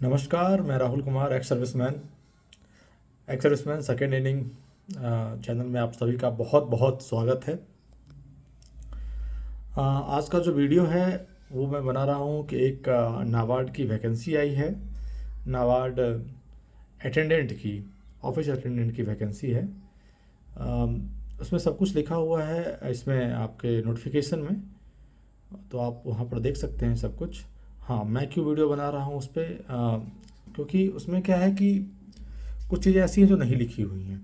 नमस्कार, मैं Rahul Kumar, ex serviceman second inning channel में आप सभी का बहुत बहुत स्वागत है। आज का जो वीडियो है वो मैं बना रहा हूँ कि एक नाबार्ड की वैकेंसी आई है। नाबार्ड अटेंडेंट की, ऑफिस अटेंडेंट की वैकेंसी है। उसमें सब कुछ लिखा हुआ है इसमें आपके नोटिफिकेशन में, तो आप वहाँ पर देख सकते हैं सब कुछ। हाँ, मैं क्यों वीडियो बना रहा हूँ उस पर, क्योंकि उसमें क्या है कि कुछ चीज़ें ऐसी हैं जो नहीं लिखी हुई हैं,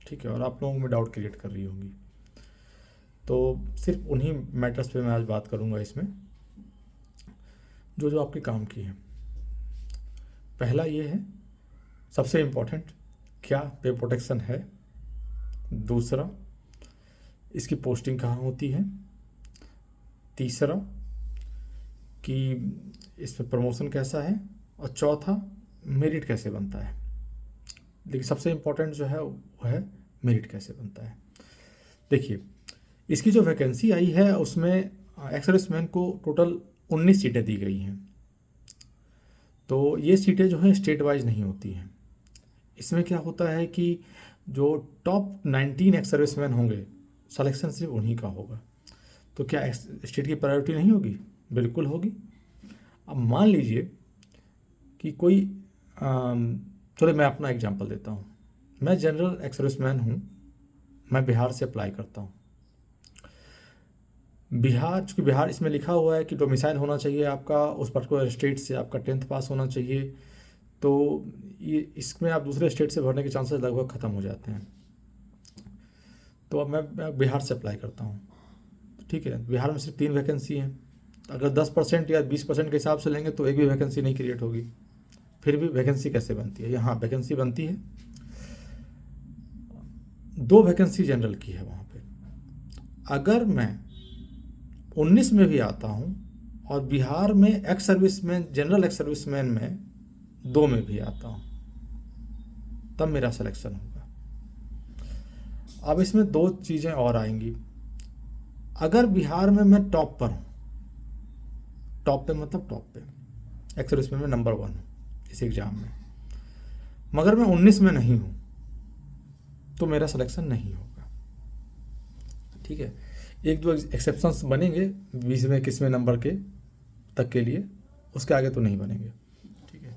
ठीक है, और आप लोगों में डाउट क्रिएट कर रही होंगी। तो सिर्फ उन्हीं मैटर्स पे मैं आज बात करूँगा इसमें, जो जो आपके काम की है। पहला ये है, सबसे इम्पोर्टेंट, क्या पे प्रोटेक्शन है। दूसरा, इसकी पोस्टिंग कहाँ होती है। तीसरा, कि इसमें प्रमोशन कैसा है। और चौथा, मेरिट कैसे बनता है। लेकिन सबसे इम्पोर्टेंट जो है वो है मेरिट कैसे बनता है। देखिए, इसकी जो वैकेंसी आई है उसमें एक्स सर्विसमैन को टोटल 19 सीटें दी गई हैं। तो ये सीटें जो हैं स्टेट वाइज नहीं होती हैं। इसमें क्या होता है कि जो टॉप 19 एक्स सर्विसमैन होंगे, सिलेक्शन सिर्फ उन्हीं का होगा। तो क्या स्टेट की प्रायोरिटी नहीं होगी? बिल्कुल होगी। अब मान लीजिए कि कोई चलो मैं अपना एग्जांपल देता हूँ। मैं जनरल एक्स सर्विसमैन हूँ, मैं बिहार से अप्लाई करता हूँ। बिहार, चूँकि बिहार इसमें लिखा हुआ है कि डोमिसाइल होना चाहिए आपका उस पर्टिकुलर स्टेट से, आपका 10th पास होना चाहिए। तो ये इसमें आप दूसरे स्टेट से भरने के चांसेस लगभग ख़त्म हो जाते हैं। तो अब मैं बिहार से अप्लाई करता हूँ, ठीक है। बिहार में सिर्फ 3 वैकेंसी हैं। अगर 10% या 20% के हिसाब से लेंगे तो एक भी वैकेंसी नहीं क्रिएट होगी। फिर भी वैकेंसी कैसे बनती है? यहाँ वैकेंसी बनती है, 2 वैकेंसी जनरल की है वहाँ पे। अगर मैं 19 में भी आता हूँ और बिहार में ex serviceman, general ex serviceman में 2 में भी आता हूँ, तब मेरा सिलेक्शन होगा। अब इसमें 2 चीज़ें और आएंगी। अगर बिहार में मैं टॉप पर हूँ, टॉप पे मतलब टॉप पे, एक्स सर्विसमैन में नंबर 1 हूँ इस एग्ज़ाम में, मगर मैं 19 में नहीं हूँ, तो मेरा सिलेक्शन नहीं होगा, ठीक है। 1-2 एक्सेप्शंस बनेंगे 20वें 21वें नंबर के तक के लिए, उसके आगे तो नहीं बनेंगे, ठीक है।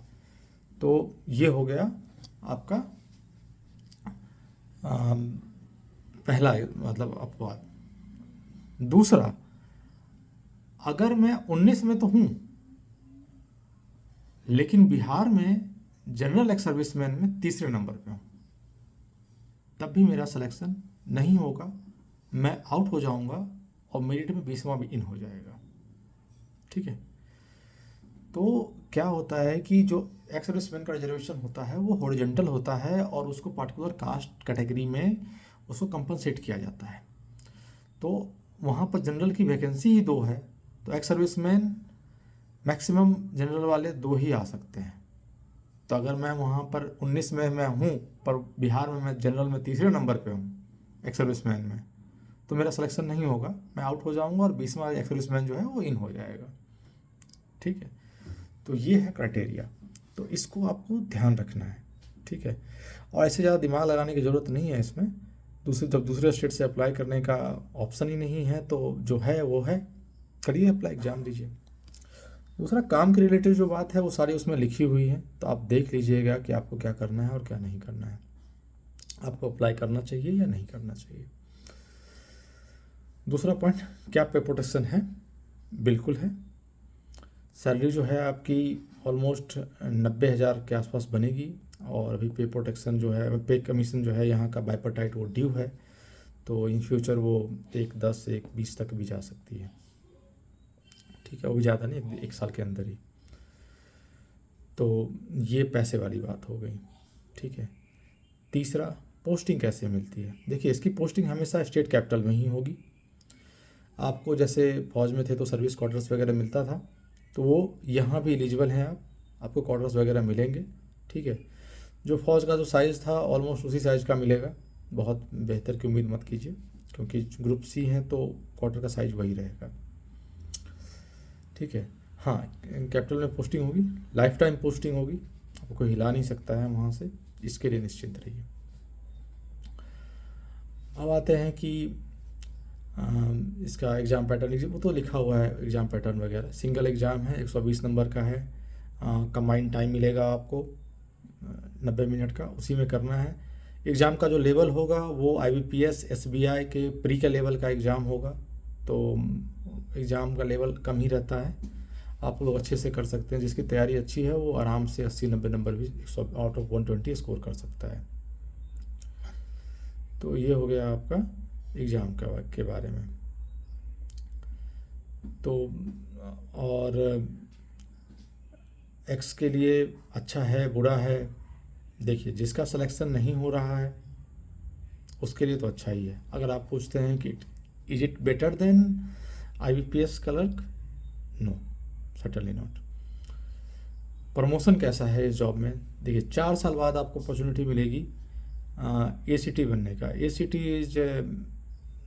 तो ये हो गया आपका पहला मतलब अपवाद। दूसरा, अगर मैं 19 में तो हूँ लेकिन बिहार में जनरल एक्स सर्विसमैन में तीसरे नंबर पे हूँ, तब भी मेरा सिलेक्शन नहीं होगा, मैं आउट हो जाऊंगा और मेरिट में 20वां भी इन हो जाएगा, ठीक है। तो क्या होता है कि जो एक्स सर्विसमैन का रिजर्वेशन होता है वो हॉरिजॉन्टल होता है और उसको पार्टिकुलर कास्ट कैटेगरी में उसको कंपनसेट किया जाता है। तो वहाँ पर जनरल की वैकेंसी ही 2 है, तो एक्स सर्विसमैन मैक्सिमम जनरल वाले 2 ही आ सकते हैं। तो अगर मैं वहाँ पर 19 में मैं हूँ पर बिहार में मैं जनरल में तीसरे नंबर पे हूँ एक्स सर्विसमैन में, तो मेरा सिलेक्शन नहीं होगा, मैं आउट हो जाऊँगा और 20वां एक्स सर्विसमैन जो है वो इन हो जाएगा, ठीक है। तो ये है क्राइटेरिया, तो इसको आपको ध्यान रखना है, ठीक है। और ऐसे ज़्यादा दिमाग लगाने की ज़रूरत नहीं है इसमें। जब दूसरे स्टेट से अप्लाई करने का ऑप्शन ही नहीं है तो जो है वो है, करिए अप्लाई, एग्ज़ाम दीजिए। दूसरा, काम के रिलेटेड जो बात है वो सारी उसमें लिखी हुई है, तो आप देख लीजिएगा कि आपको क्या करना है और क्या नहीं करना है, आपको अप्लाई करना चाहिए या नहीं करना चाहिए। दूसरा पॉइंट, क्या पे प्रोटेक्शन है? बिल्कुल है। सैलरी जो है आपकी ऑलमोस्ट 90,000 के आसपास बनेगी, और अभी पे प्रोटेक्शन जो है, पे कमीशन जो है यहाँ का बाइपर्टाइट वो ड्यू है, तो इन फ्यूचर वो 1-10 1-20 तक भी जा सकती है, ठीक है। वो भी ज़्यादा नहीं, एक साल के अंदर ही। तो ये पैसे वाली बात हो गई, ठीक है। तीसरा, पोस्टिंग कैसे मिलती है? देखिए, इसकी पोस्टिंग हमेशा स्टेट कैपिटल में ही होगी। आपको जैसे फौज में थे तो सर्विस क्वार्टर्स वगैरह मिलता था, तो वो यहाँ भी एलिजिबल हैं आपको क्वार्टर्स वगैरह मिलेंगे, ठीक है। जो फौज का जो साइज़ था ऑलमोस्ट उसी साइज़ का मिलेगा, बहुत बेहतर की उम्मीद मत कीजिए, क्योंकि ग्रुप सी हैं तो क्वार्टर का साइज़ वही रहेगा, ठीक है। हाँ, कैपिटल में पोस्टिंग होगी, लाइफ टाइम पोस्टिंग होगी, आपको कोई हिला नहीं सकता है वहाँ से, इसके लिए निश्चिंत रहिए। अब आते हैं कि इसका एग्ज़ाम पैटर्न, वो तो लिखा हुआ है एग्ज़ाम पैटर्न वगैरह। सिंगल एग्ज़ाम है, 120 नंबर का है, कंबाइंड टाइम मिलेगा आपको 90 मिनट का, उसी में करना है। एग्ज़ाम का जो लेवल होगा वो IBPS SBI के प्री के लेवल का एग्ज़ाम होगा, तो एग्ज़ाम का लेवल कम ही रहता है, आप लोग अच्छे से कर सकते हैं। जिसकी तैयारी अच्छी है वो आराम से 80-90 नंबर भी 100 आउट ऑफ 120 स्कोर कर सकता है। तो ये हो गया आपका एग्ज़ाम के बारे में। तो और एक्स के लिए अच्छा है बुरा है, देखिए जिसका सिलेक्शन नहीं हो रहा है उसके लिए तो अच्छा ही है। अगर आप पूछते हैं कि is it better than IBPS clerk, no, certainly not. Promotion कैसा है इस जॉब में, देखिए 4 साल बाद आपको अपॉर्चुनिटी मिलेगी ACT बनने का। ACT इज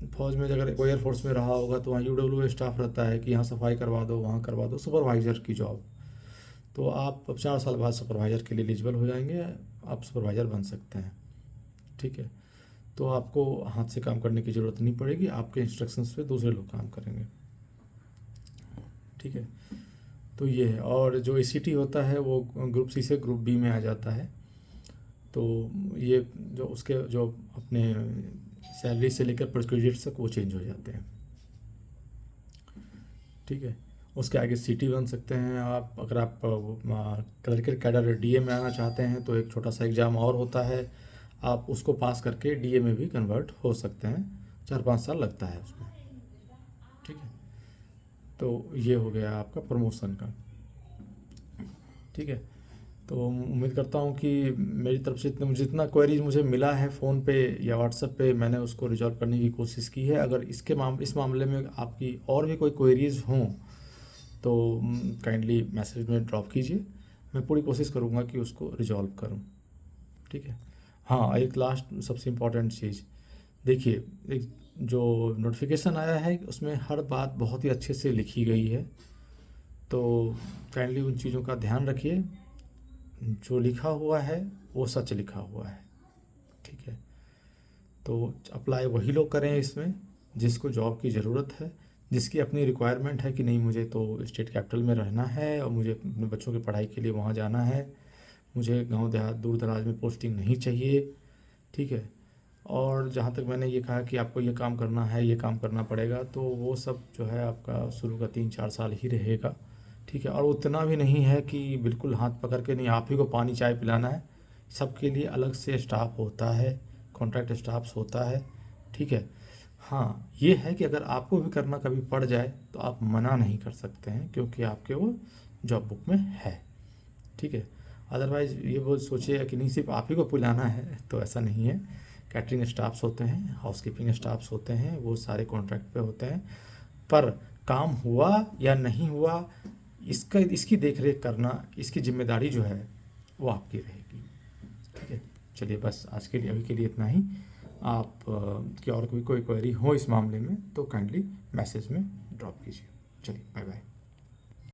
फौज में, अगर कोई एयरफोर्स में रहा होगा तो वहाँ UWA स्टाफ रहता है कि यहाँ सफाई करवा दो, वहाँ करवा दो, सुपरवाइज़र की जॉब। तो आप अब 4 साल बाद सुपरवाइज़र के लिए एलिजिबल हो जाएंगे, आप सुपरवाइज़र बन सकते हैं। ठीक है, तो आपको हाथ से काम करने की ज़रूरत नहीं पड़ेगी, आपके इंस्ट्रक्शंस पे दूसरे लोग काम करेंगे। ठीक है, तो ये है। और जो ACT होता है वो ग्रुप C से ग्रुप B में आ जाता है, तो ये जो उसके जो अपने सैलरी से लेकर परक्विजिट्स तक वो चेंज हो जाते हैं। ठीक है, उसके आगे CT बन सकते हैं आप। अगर आप क्लर्कल कैडर DA में आना चाहते हैं तो एक छोटा सा एग्ज़ाम और होता है, आप उसको पास करके DA में भी कन्वर्ट हो सकते हैं, 4-5 साल लगता है उसमें। ठीक है, तो ये हो गया आपका प्रमोशन का। ठीक है, तो उम्मीद करता हूँ कि मेरी तरफ से जितना क्वेरीज मुझे मिला है फ़ोन पे या व्हाट्सएप पे, मैंने उसको रिजॉल्व करने की कोशिश की है। अगर इस मामले में आपकी और भी कोई क्वेरीज हों तो काइंडली मैसेज में ड्रॉप कीजिए, मैं पूरी कोशिश करूँगा कि उसको रिजॉल्व करूँ। ठीक है, हाँ, एक लास्ट सबसे इम्पॉर्टेंट चीज़, देखिए एक जो नोटिफिकेशन आया है उसमें हर बात बहुत ही अच्छे से लिखी गई है, तो काइंडली उन चीज़ों का ध्यान रखिए। जो लिखा हुआ है वो सच लिखा हुआ है। ठीक है, तो अप्लाई वही लोग करें इसमें जिसको जॉब की ज़रूरत है, जिसकी अपनी रिक्वायरमेंट है कि नहीं मुझे तो स्टेट कैपिटल में रहना है और मुझे अपने बच्चों की पढ़ाई के लिए वहाँ जाना है, मुझे गांव देहात दूर दराज में पोस्टिंग नहीं चाहिए। ठीक है, और जहाँ तक मैंने ये कहा कि आपको ये काम करना है, ये काम करना पड़ेगा, तो वो सब जो है आपका शुरू का 3-4 साल ही रहेगा। ठीक है, और उतना भी नहीं है कि बिल्कुल हाथ पकड़ के नहीं आप ही को पानी चाय पिलाना है, सबके लिए अलग से स्टाफ होता है, कॉन्ट्रैक्ट स्टाफ्स होता है। ठीक है, हाँ, ये है कि अगर आपको भी करना कभी पड़ जाए तो आप मना नहीं कर सकते हैं क्योंकि आपके वो जॉब बुक में है। ठीक है, अदरवाइज़ ये वो सोचिएगा कि नहीं सिर्फ आप ही को पिलाना है, तो ऐसा नहीं है। कैटरिंग स्टाफ्स होते हैं, हाउसकीपिंग स्टाफ्स होते हैं, वो सारे कॉन्ट्रैक्ट पे होते हैं, पर काम हुआ या नहीं हुआ इसकी देख रेख करना, इसकी जिम्मेदारी जो है वो आपकी रहेगी। ठीक है, चलिए बस आज के लिए अभी के लिए इतना ही। आप की और कोई क्वेरी हो इस मामले में तो काइंडली मैसेज में ड्रॉप कीजिए। चलिए, बाय बाय।